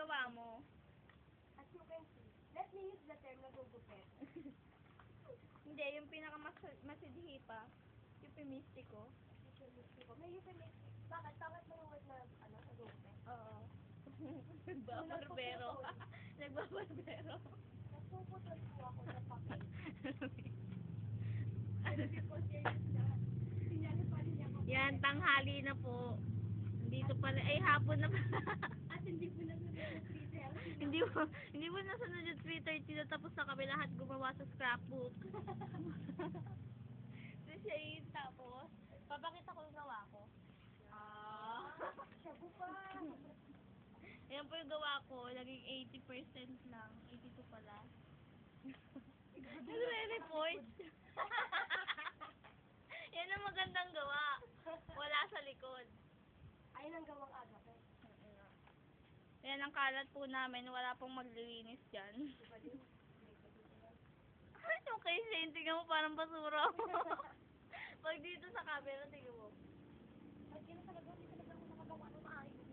gawa mo? As you can see, let me use the term nagugupit. Hindi, yung pinakamasidhi pa. Eupemistiko. May euphemistic. Bakit? Bakit mo yung word na, nagugupit? Oo. Nagbabarbero. Nagbabarbero. Nagpuputol po ako ng papel. Yan, tanghali na po. Dito pala, ay hapon na pala. At hindi po nasunod yung Twitter. hindi mo nasunod yung 3:30 na tapos na kami lahat gumawa sa scrapbook. So siya yun, tapos, papakita ko yung gawa ko. Shabu pa. Ayan po yung gawa ko, naging 80% lang. 82 pala. Nagre-report. Yan ang magandang gawa. Wala sa likod. Ayun ang gawang agape. Yan ang kalat po namin. Wala pong maglilinis dyan. Yung kay Shane, tingnan mo parang basura. Pag dito sa camera, tingnan mo. At yun talaga, hindi talaga ako nakagawa ng maayos.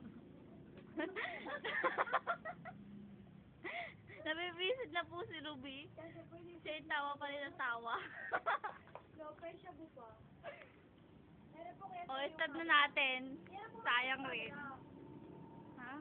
Nabibisit na po si Ruby. Kasi po yung Siya yung tawa pa rin ng tawa. Lopez, shabu pa. Meron po kaya O, start na natin. Meron po Sayang kaya rin. talaga. Ha?